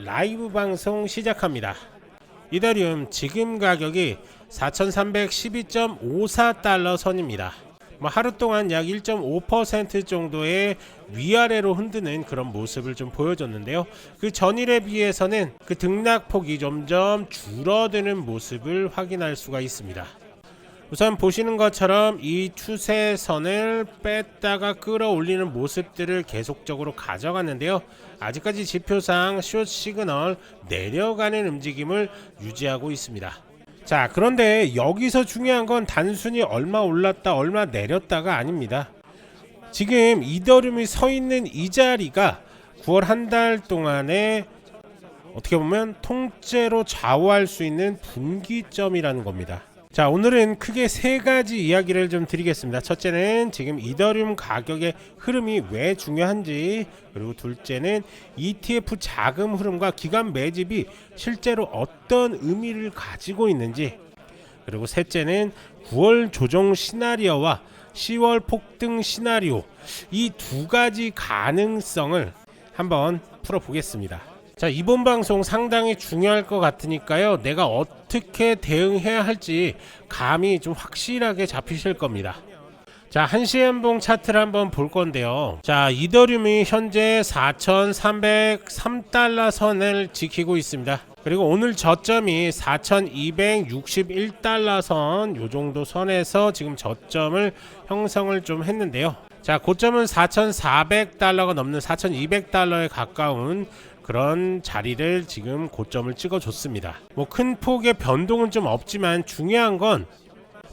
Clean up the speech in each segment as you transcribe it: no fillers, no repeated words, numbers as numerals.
라이브 방송 시작합니다. 이더리움 지금 가격이 4,312.54달러 선입니다. 하루 동안 약 1.5% 정도의 위아래로 흔드는 그런 모습을 좀 보여줬는데요. 그 전일에 비해서는 그 등락폭이 점점 줄어드는 모습을 확인할 수가 있습니다. 우선 보시는 것처럼 이 추세선을 뺐다가 끌어올리는 모습들을 계속적으로 가져갔는데요. 아직까지 지표상 숏 시그널 내려가는 움직임을 유지하고 있습니다. 자, 그런데 여기서 중요한 건 단순히 얼마 올랐다 얼마 내렸다가 아닙니다. 지금 이더리움이 서 있는 이 자리가 9월 한 달 동안에 어떻게 보면 통째로 좌우할 수 있는 분기점이라는 겁니다. 자, 오늘은 크게 세 가지 이야기를 좀 드리겠습니다. 첫째는 지금 이더리움 가격의 흐름이 왜 중요한지, 그리고 둘째는 ETF 자금 흐름과 기관 매집이 실제로 어떤 의미를 가지고 있는지, 그리고 셋째는 9월 조정 시나리오와 10월 폭등 시나리오, 이 두 가지 가능성을 한번 풀어보겠습니다. 자, 이번 방송 상당히 중요할 것 같으니까요. 내가 어떻게 대응해야 할지 감이 좀 확실하게 잡히실 겁니다. 자, 한시연봉 차트를 한번 볼 건데요. 자, 이더리움이 현재 4,303달러 선을 지키고 있습니다. 그리고 오늘 저점이 4,261달러 선, 요 정도 선에서 지금 저점을 형성을 좀 했는데요. 자, 고점은 4,400달러가 넘는 4,200달러에 가까운 그런 자리를 지금 고점을 찍어줬습니다. 큰 폭의 변동은 좀 없지만 중요한 건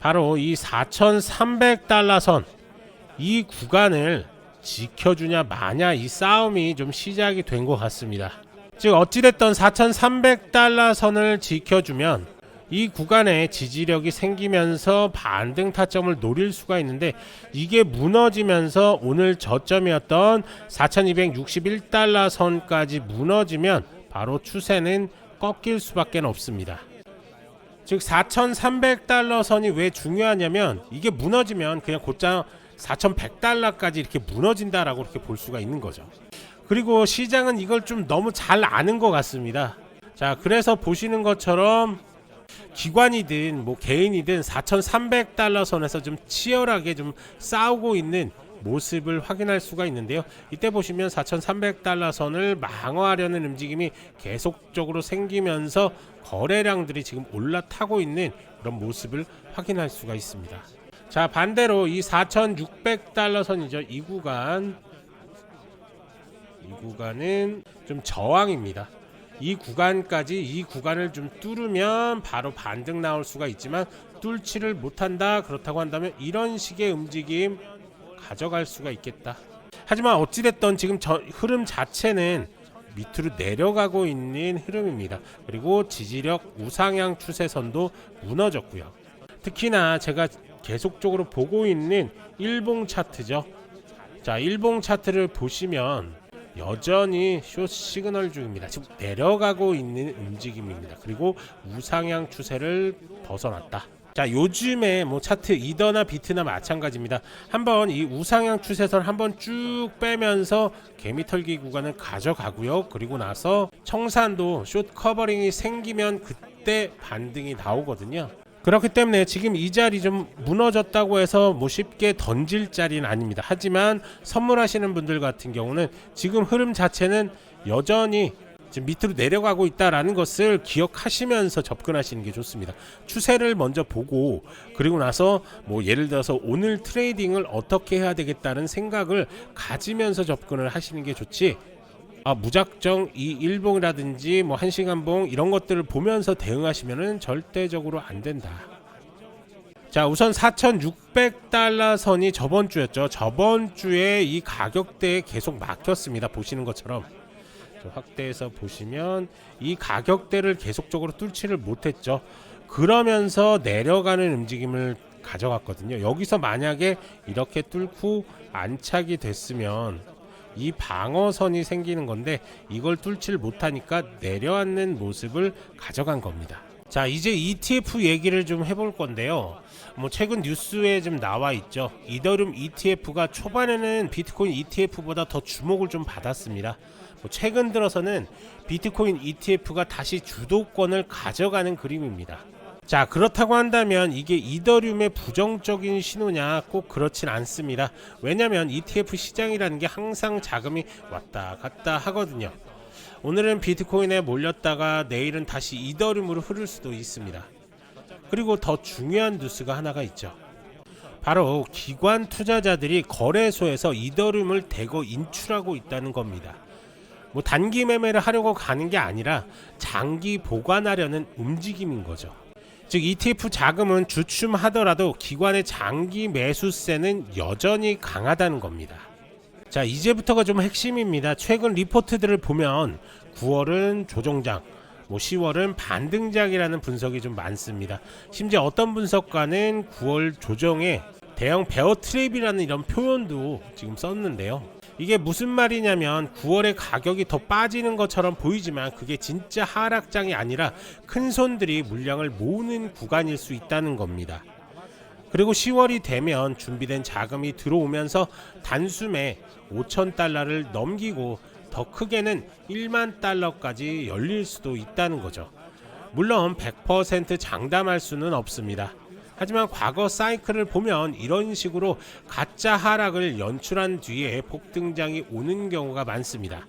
바로 이 4,300달러 선, 이 구간을 지켜주냐 마냐, 이 싸움이 좀 시작이 된 것 같습니다. 즉 어찌됐든 4,300달러 선을 지켜주면 이 구간에 지지력이 생기면서 반등 타점을 노릴 수가 있는데, 이게 무너지면서 오늘 저점이었던 4,261달러 선까지 무너지면 바로 추세는 꺾일 수밖에 없습니다. 즉 4,300달러 선이 왜 중요하냐면, 이게 무너지면 그냥 곧장 4,100달러까지 이렇게 무너진다라고 이렇게 볼 수가 있는 거죠. 그리고 시장은 이걸 좀 너무 잘 아는 것 같습니다. 자, 그래서 보시는 것처럼 기관이든 개인이든 4,300달러 선에서 좀 치열하게 좀 싸우고 있는 모습을 확인할 수가 있는데요. 이때 보시면 4,300달러 선을 방어하려는 움직임이 계속적으로 생기면서 거래량들이 지금 올라타고 있는 그런 모습을 확인할 수가 있습니다. 자, 반대로 이 4,600달러 선이죠. 이 구간은 좀 저항입니다. 이 구간을 좀 뚫으면 바로 반등 나올 수가 있지만 뚫지를 못한다, 그렇다고 한다면 이런 식의 움직임 가져갈 수가 있겠다. 하지만 어찌됐든 지금 흐름 자체는 밑으로 내려가고 있는 흐름입니다. 그리고 지지력 우상향 추세선도 무너졌고요. 특히나 제가 계속적으로 보고 있는 일봉 차트죠. 자, 일봉 차트를 보시면 여전히 숏 시그널 중입니다. 지금 내려가고 있는 움직임입니다. 그리고 우상향 추세를 벗어났다. 자, 요즘에 차트 이더나 비트나 마찬가지입니다. 한번 이 우상향 추세선 한번 쭉 빼면서 개미털기 구간을 가져가고요. 그리고 나서 청산도 숏 커버링이 생기면 그때 반등이 나오거든요. 그렇기 때문에 지금 이 자리 좀 무너졌다고 해서 쉽게 던질 자리는 아닙니다. 하지만 선물하시는 분들 같은 경우는 지금 흐름 자체는 여전히 지금 밑으로 내려가고 있다라는 것을 기억하시면서 접근하시는 게 좋습니다. 추세를 먼저 보고, 그리고 나서 예를 들어서 오늘 트레이딩을 어떻게 해야 되겠다는 생각을 가지면서 접근을 하시는 게 좋지, 무작정 이 일봉이라든지 한시간봉 이런 것들을 보면서 대응하시면은 절대적으로 안 된다. 자, 우선 4,600달러 선이 저번 주였죠. 저번 주에 이 가격대에 계속 막혔습니다. 보시는 것처럼 확대해서 보시면 이 가격대를 계속적으로 뚫지를 못했죠. 그러면서 내려가는 움직임을 가져갔거든요. 여기서 만약에 이렇게 뚫고 안착이 됐으면 이 방어선이 생기는 건데, 이걸 뚫지를 못하니까 내려앉는 모습을 가져간 겁니다. 자, 이제 ETF 얘기를 좀 해볼 건데요. 최근 뉴스에 좀 나와 있죠. 이더리움 ETF가 초반에는 비트코인 ETF보다 더 주목을 좀 받았습니다. 최근 들어서는 비트코인 ETF가 다시 주도권을 가져가는 그림입니다. 자, 그렇다고 한다면 이게 이더리움의 부정적인 신호냐? 꼭 그렇진 않습니다. 왜냐하면 ETF 시장이라는 게 항상 자금이 왔다 갔다 하거든요. 오늘은 비트코인에 몰렸다가 내일은 다시 이더리움으로 흐를 수도 있습니다. 그리고 더 중요한 뉴스가 하나가 있죠. 바로 기관 투자자들이 거래소에서 이더리움을 대거 인출하고 있다는 겁니다. 단기 매매를 하려고 가는 게 아니라 장기 보관하려는 움직임인 거죠. 즉 ETF 자금은 주춤하더라도 기관의 장기 매수세는 여전히 강하다는 겁니다. 자, 이제부터가 좀 핵심입니다. 최근 리포트들을 보면 9월은 조정장, 10월은 반등장이라는 분석이 좀 많습니다. 심지어 어떤 분석가는 9월 조정에 대형 베어 트랩이라는 이런 표현도 지금 썼는데요. 이게 무슨 말이냐면 9월에 가격이 더 빠지는 것처럼 보이지만 그게 진짜 하락장이 아니라 큰 손들이 물량을 모으는 구간일 수 있다는 겁니다. 그리고 10월이 되면 준비된 자금이 들어오면서 단숨에 5,000달러를 넘기고 더 크게는 1만 달러까지 열릴 수도 있다는 거죠. 물론 100% 장담할 수는 없습니다. 하지만 과거 사이클을 보면 이런 식으로 가짜 하락을 연출한 뒤에 폭등장이 오는 경우가 많습니다.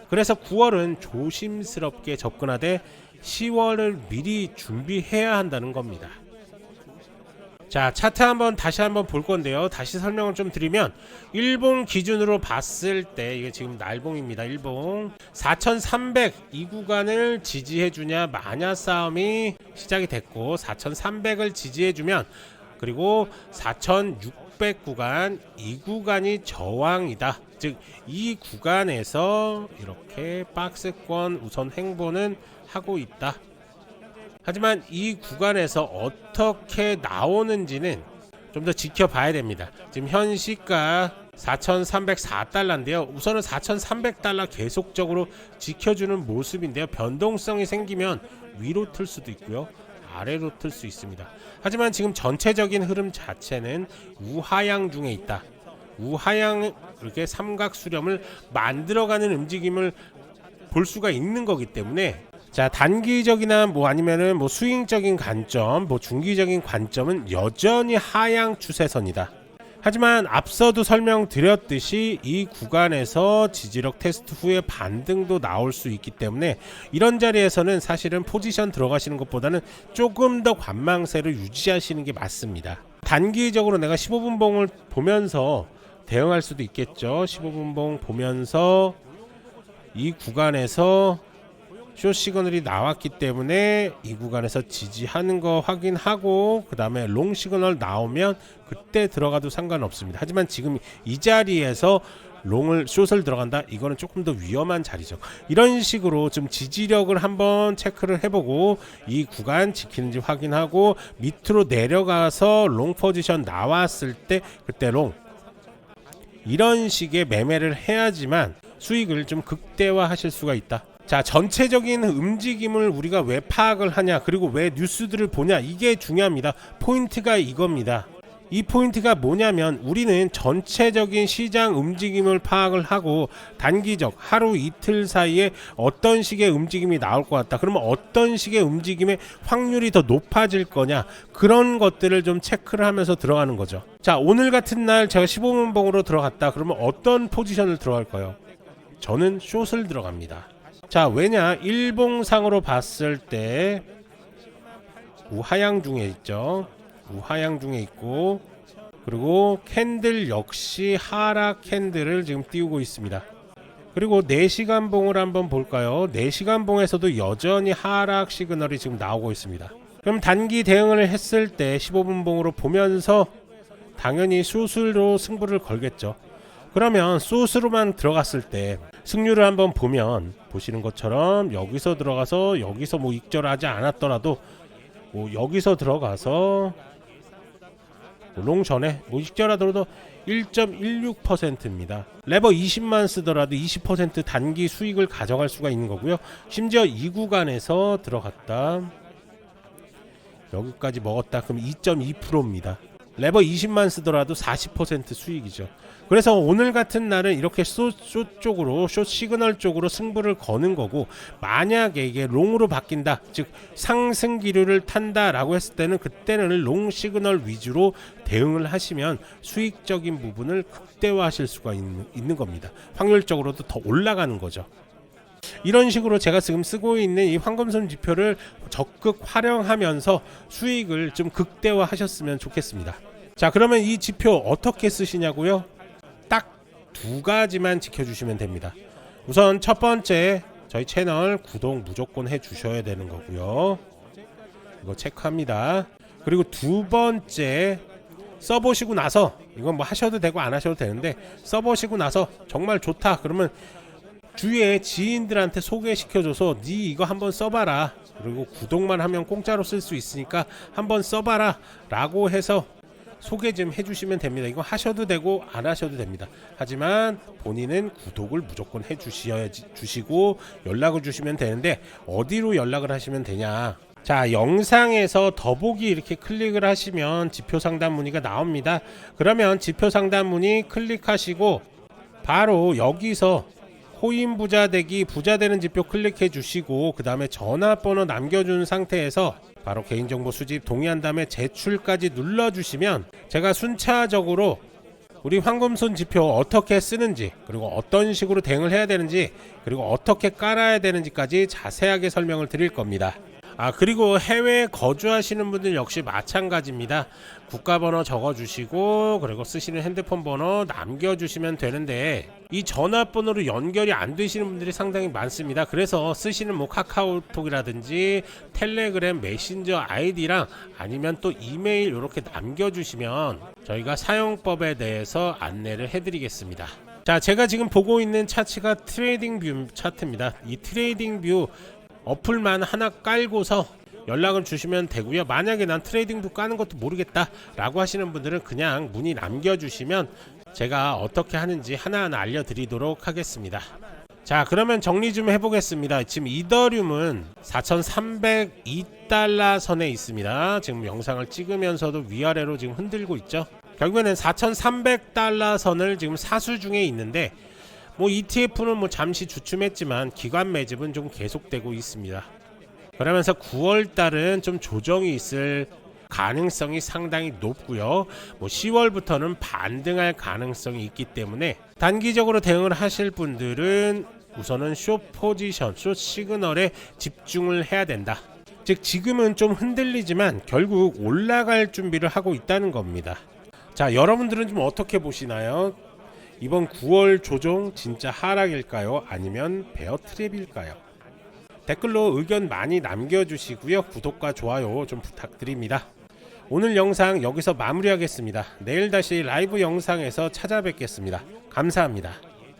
그래서 9월은 조심스럽게 접근하되 10월을 미리 준비해야 한다는 겁니다. 자, 차트 다시 한번 볼 건데요. 다시 설명을 좀 드리면 일봉 기준으로 봤을 때 이게 지금 날봉입니다. 일봉 4,300 이 구간을 지지해 주냐 마냐 싸움이 시작이 됐고 4,300을 지지해 주면 그리고 4,600 구간 이 구간이 저항이다. 즉 이 구간에서 이렇게 박스권 우선 행보는 하고 있다. 하지만 이 구간에서 어떻게 나오는지는 좀 더 지켜봐야 됩니다. 지금 현 시가 4,304달러인데요. 우선은 4,300달러 계속적으로 지켜주는 모습인데요. 변동성이 생기면 위로 틀 수도 있고요. 아래로 틀 수 있습니다. 하지만 지금 전체적인 흐름 자체는 우하향 중에 있다. 우하향 이렇게 삼각 수렴을 만들어가는 움직임을 볼 수가 있는 거기 때문에 자, 단기적이나 아니면은 스윙적인 관점, 중기적인 관점은 여전히 하향 추세선이다. 하지만 앞서도 설명드렸듯이 이 구간에서 지지력 테스트 후에 반등도 나올 수 있기 때문에 이런 자리에서는 사실은 포지션 들어가시는 것보다는 조금 더 관망세를 유지하시는 게 맞습니다. 단기적으로 내가 15분봉을 보면서 대응할 수도 있겠죠. 15분봉 보면서 이 구간에서 숏 시그널이 나왔기 때문에 이 구간에서 지지하는 거 확인하고 그 다음에 롱 시그널 나오면 그때 들어가도 상관없습니다. 하지만 지금 이 자리에서 숏을 들어간다? 이거는 조금 더 위험한 자리죠. 이런 식으로 좀 지지력을 한번 체크를 해보고 이 구간 지키는지 확인하고 밑으로 내려가서 롱 포지션 나왔을 때 그때 롱 이런 식의 매매를 해야지만 수익을 좀 극대화 하실 수가 있다. 자, 전체적인 움직임을 우리가 왜 파악을 하냐, 그리고 왜 뉴스들을 보냐, 이게 중요합니다. 포인트가 이겁니다. 이 포인트가 뭐냐면 우리는 전체적인 시장 움직임을 파악을 하고 단기적 하루 이틀 사이에 어떤 식의 움직임이 나올 것 같다. 그러면 어떤 식의 움직임의 확률이 더 높아질 거냐, 그런 것들을 좀 체크를 하면서 들어가는 거죠. 자, 오늘 같은 날 제가 15분봉으로 들어갔다. 그러면 어떤 포지션을 들어갈까요? 저는 숏을 들어갑니다. 자, 왜냐, 일봉상으로 봤을 때 우하향 중에 있죠. 우하향 중에 있고, 그리고 캔들 역시 하락 캔들을 지금 띄우고 있습니다. 그리고 4시간 봉을 한번 볼까요? 4시간 봉에서도 여전히 하락 시그널이 지금 나오고 있습니다. 그럼 단기 대응을 했을 때 15분 봉으로 보면서 당연히 숏으로 승부를 걸겠죠. 그러면 숏으로만 들어갔을 때 승률을 한번 보면 보시는 것처럼 여기서 들어가서 여기서 익절하지 않았더라도 여기서 들어가서 롱 전에 익절하더라도 1.16%입니다. 레버 20만 쓰더라도 20% 단기 수익을 가져갈 수가 있는 거고요. 심지어 이 구간에서 들어갔다 여기까지 먹었다 그럼 2.2%입니다. 레버 20만 쓰더라도 40% 수익이죠. 그래서 오늘 같은 날은 이렇게 숏 쪽으로, 숏 시그널 쪽으로 승부를 거는 거고, 만약에 이게 롱으로 바뀐다, 즉 상승 기류를 탄다라고 했을 때는 그때는 롱 시그널 위주로 대응을 하시면 수익적인 부분을 극대화하실 수가 있는 겁니다. 확률적으로도 더 올라가는 거죠. 이런 식으로 제가 지금 쓰고 있는 이 황금손 지표를 적극 활용하면서 수익을 좀 극대화하셨으면 좋겠습니다. 자, 그러면 이 지표 어떻게 쓰시냐고요? 딱 두 가지만 지켜주시면 됩니다. 우선 첫 번째, 저희 채널 구독 무조건 해주셔야 되는 거고요. 이거 체크합니다. 그리고 두 번째, 써보시고 나서, 이건 뭐 하셔도 되고 안 하셔도 되는데, 써보시고 나서 정말 좋다 그러면 주위에 지인들한테 소개시켜줘서 니 이거 한번 써봐라, 그리고 구독만 하면 공짜로 쓸 수 있으니까 한번 써봐라 라고 해서 소개 좀 해주시면 됩니다. 이거 하셔도 되고 안 하셔도 됩니다. 하지만 본인은 구독을 무조건 해주시고 연락을 주시면 되는데, 어디로 연락을 하시면 되냐, 자, 영상에서 더보기 이렇게 클릭을 하시면 지표 상담 문의가 나옵니다. 그러면 지표 상담 문의 클릭하시고 바로 여기서 코인 부자 되기, 부자 되는 지표 클릭해 주시고 그 다음에 전화번호 남겨준 상태에서 바로 개인정보 수집 동의한 다음에 제출까지 눌러주시면 제가 순차적으로 우리 황금손 지표 어떻게 쓰는지, 그리고 어떤 식으로 대응을 해야 되는지, 그리고 어떻게 깔아야 되는지까지 자세하게 설명을 드릴 겁니다. 그리고 해외에 거주하시는 분들 역시 마찬가지입니다. 국가번호 적어주시고 그리고 쓰시는 핸드폰 번호 남겨주시면 되는데, 이 전화번호로 연결이 안 되시는 분들이 상당히 많습니다. 그래서 쓰시는 뭐 카카오톡이라든지 텔레그램 메신저 아이디랑 아니면 또 이메일 이렇게 남겨주시면 저희가 사용법에 대해서 안내를 해드리겠습니다. 자, 제가 지금 보고 있는 차트가 트레이딩 뷰 차트입니다. 이 트레이딩 뷰 어플만 하나 깔고서 연락을 주시면 되고요. 만약에 난 트레이딩도 까는 것도 모르겠다 라고 하시는 분들은 그냥 문의 남겨주시면 제가 어떻게 하는지 하나하나 알려드리도록 하겠습니다. 자, 그러면 정리 좀 해보겠습니다. 지금 이더리움은 4,302달러 선에 있습니다. 지금 영상을 찍으면서도 위아래로 지금 흔들고 있죠. 결국에는 4,300달러 선을 지금 사수 중에 있는데, 뭐 ETF는 뭐 잠시 주춤했지만 기관 매집은 좀 계속되고 있습니다. 그러면서 9월달은 좀 조정이 있을 가능성이 상당히 높고요. 뭐 10월부터는 반등할 가능성이 있기 때문에 단기적으로 대응을 하실 분들은 우선은 숏 포지션, 숏 시그널에 집중을 해야 된다. 즉 지금은 좀 흔들리지만 결국 올라갈 준비를 하고 있다는 겁니다. 자, 여러분들은 좀 어떻게 보시나요? 이번 9월 조정 진짜 하락일까요? 아니면 베어 트랩일까요? 댓글로 의견 많이 남겨주시고요. 구독과 좋아요 좀 부탁드립니다. 오늘 영상 여기서 마무리하겠습니다. 내일 다시 라이브 영상에서 찾아뵙겠습니다. 감사합니다.